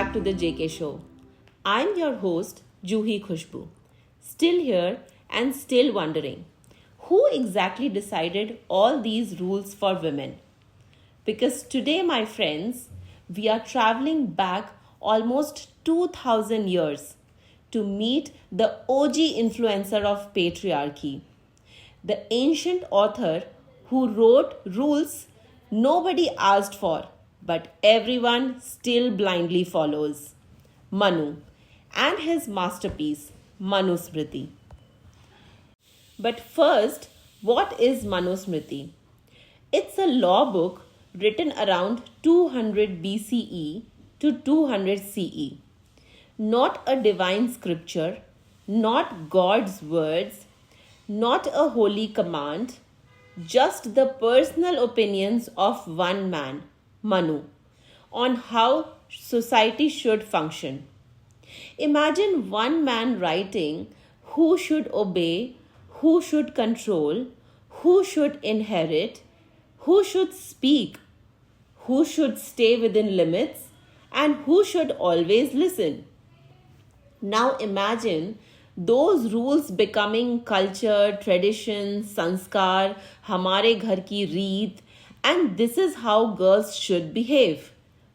back to the JK Show. I'm your host, Juhi Khushbu. Still here and still wondering who exactly decided all these rules for women? Because today, my friends, we are traveling back almost 2000 years to meet the OG influencer of patriarchy, the ancient author who wrote rules nobody asked for, but everyone still blindly follows. Manu and his masterpiece, Manusmriti. But first, what is Manusmriti? It's a law book written around 200 BCE to 200 CE. Not a divine scripture, not God's words, not a holy command, just the personal opinions of one man, Manu, on how society should function. Imagine one man writing who should obey, who should control, who should inherit, who should speak, who should stay within limits, and who should always listen. Now imagine those rules becoming culture, tradition, sanskar, hamare ghar ki reet, and this is how girls should behave.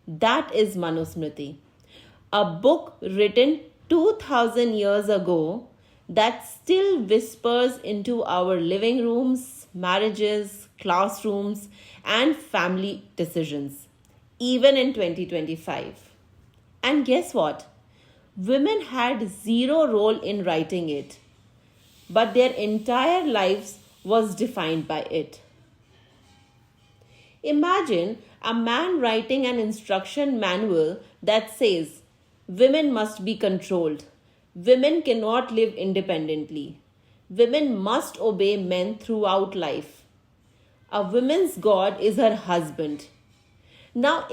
That is Manusmriti, a book written 2000 years ago that still whispers into our living rooms, marriages, classrooms, and family decisions, even in 2025. And guess what? Women had zero role in writing it, but their entire lives was defined by it. Imagine a man writing an instruction manual that says women must be controlled, women cannot live independently, women must obey men throughout life. A woman's god is her husband. Now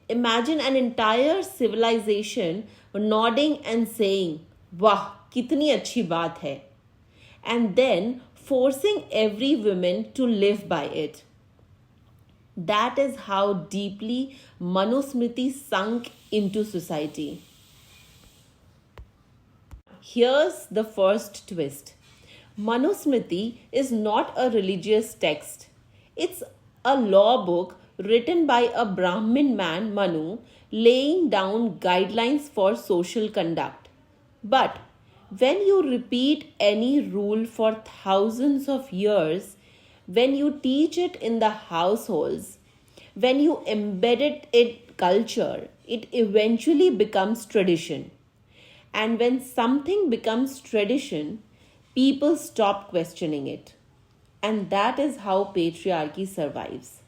imagine an entire civilization nodding and saying, "Wah, kitni achhi baat hai," and then forcing every woman to live by it. That is how deeply Manusmriti sunk into society. Here's the first twist. Manusmriti is not a religious text. It's a law book written by a Brahmin man, Manu, laying down guidelines for social conduct. But when you repeat any rule for thousands of years, when you teach it in the households, when you embed it in culture, it eventually becomes tradition. And when something becomes tradition, people stop questioning it. And that is how patriarchy survives.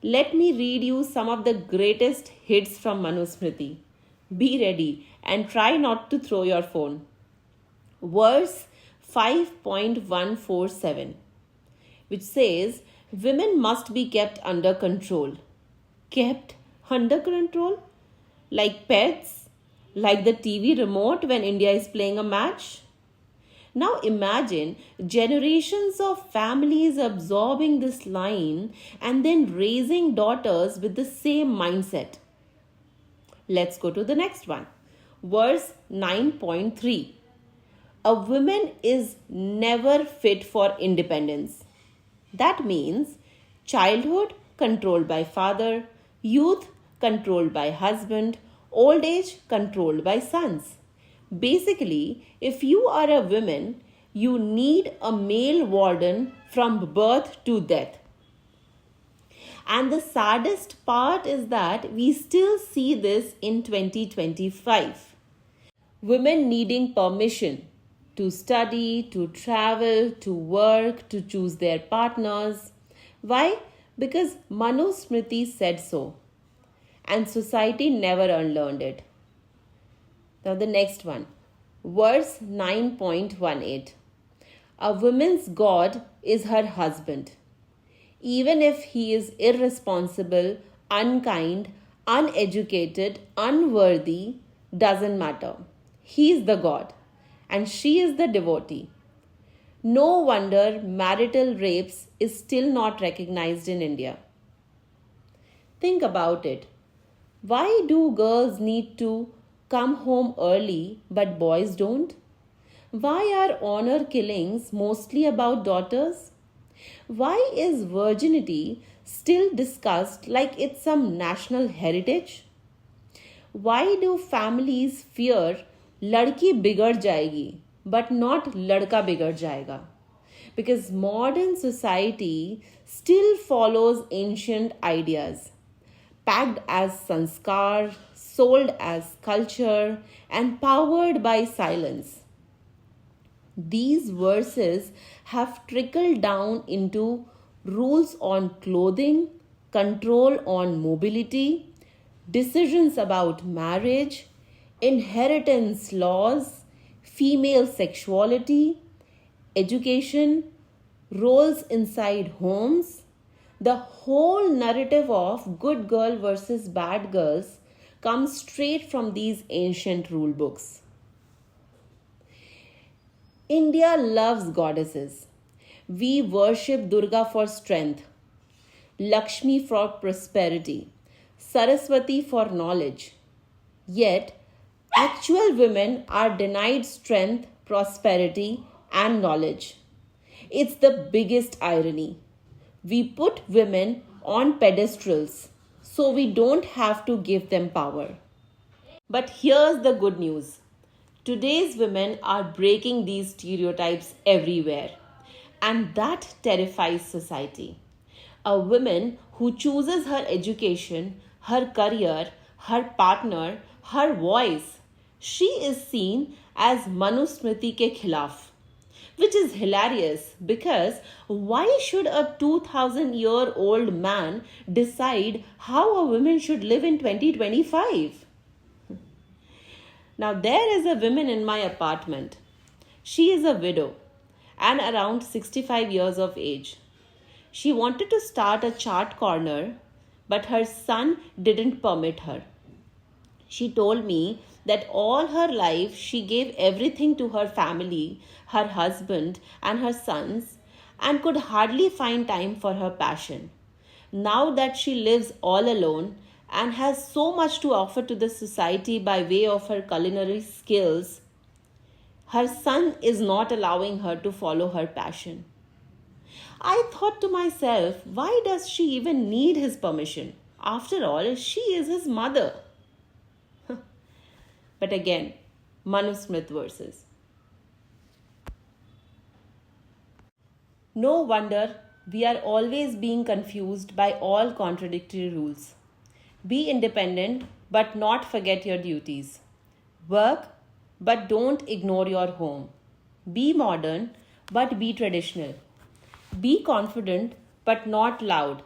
Let me read you some of the greatest hits from Manusmriti. Be ready and try not to throw your phone. Verse 5.147, which says, women must be kept under control. Kept under control? Like pets? Like the TV remote when India is playing a match? Now imagine generations of families absorbing this line and then raising daughters with the same mindset. Let's go to the next one. Verse 9.3. A woman is never fit for independence. That means childhood controlled by father, youth controlled by husband, old age controlled by sons. Basically, if you are a woman, you need a male warden from birth to death. And the saddest part is that we still see this in 2025. Women needing permission to study, to travel, to work, to choose their partners. Why? Because Manusmriti said so. And society never unlearned it. Now the next one, verse 9.18. A woman's god is her husband. Even if he is irresponsible, unkind, uneducated, unworthy, doesn't matter. He is the god and she is the devotee. No wonder marital rapes is still not recognized in India. Think about it. Why do girls need to come home early but boys don't? Why are honor killings mostly about daughters? Why is virginity still discussed like it's some national heritage? Why do families fear ladki बिगड़ जाएगी but not ladka बिगड़ जाएगा? Because modern society still follows ancient ideas, packed as sanskar, sold as culture, and powered by silence. These verses have trickled down into rules on clothing, control on mobility, decisions about marriage, inheritance laws, female sexuality, education, roles inside homes. The whole narrative of good girl versus bad girls comes straight from these ancient rule books. India loves goddesses. We worship Durga for strength, Lakshmi for prosperity, Saraswati for knowledge. Yet, actual women are denied strength, prosperity, and knowledge. It's the biggest irony. We put women on pedestals so we don't have to give them power. But here's the good news. Today's women are breaking these stereotypes everywhere, and that terrifies society. A woman who chooses her education, her career, her partner, her voice, she is seen as Manusmriti ke khilaf. Which is hilarious because why should a 2000-year-old man decide how a woman should live in 2025? Now, there is a woman in my apartment. She is a widow and around 65 years of age. She wanted to start a chart corner, but her son didn't permit her. She told me that all her life she gave everything to her family, her husband, and her sons, and could hardly find time for her passion. Now that she lives all alone and has so much to offer to the society by way of her culinary skills, her son is not allowing her to follow her passion. I thought to myself, why does she even need his permission? After all, she is his mother. But again, Manusmriti verses. No wonder we are always being confused by all contradictory rules. Be independent, but not forget your duties. Work, but don't ignore your home. Be modern, but be traditional. Be confident, but not loud.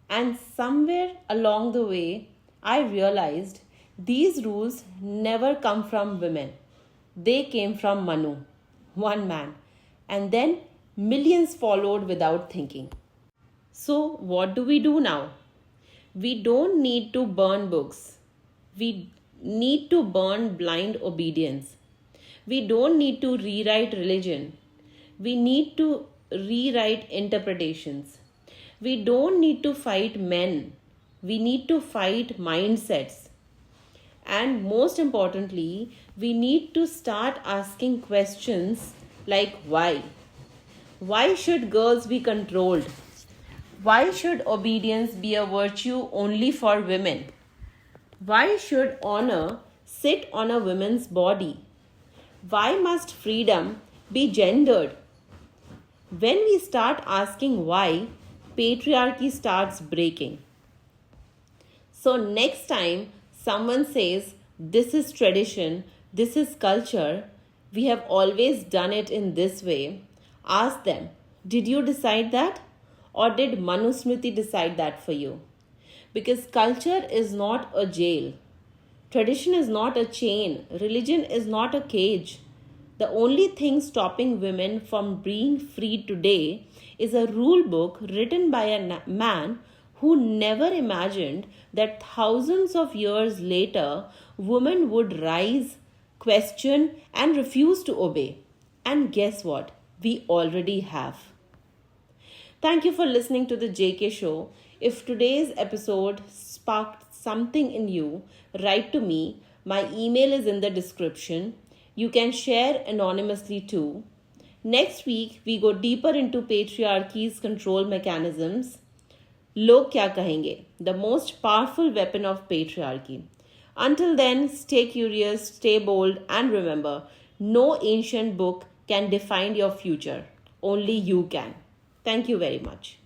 And somewhere along the way, I realized these rules never come from women. They came from Manu, one man, and then millions followed without thinking. So, what do we do now? We don't need to burn books. We need to burn blind obedience. We don't need to rewrite religion. We need to rewrite interpretations. We don't need to fight men. We need to fight mindsets. And most importantly, we need to start asking questions like why? Why should girls be controlled? Why should obedience be a virtue only for women? Why should honor sit on a woman's body? Why must freedom be gendered? When we start asking why, patriarchy starts breaking. So, next time someone says, this is tradition, this is culture, we have always done it in this way, ask them, did you decide that? Or did Manusmriti decide that for you? Because culture is not a jail. Tradition is not a chain. Religion is not a cage. The only thing stopping women from being free today is a rule book written by a man who never imagined that thousands of years later, women would rise, question, and refuse to obey. And guess what? We already have. Thank you for listening to the JK Show. If today's episode sparked something in you, write to me. My email is in the description. You can share anonymously too. Next week, we go deeper into patriarchy's control mechanisms. Log kya kahenge? The most powerful weapon of patriarchy. Until then, stay curious, stay bold, and remember, no ancient book can define your future. Only you can. Thank you very much.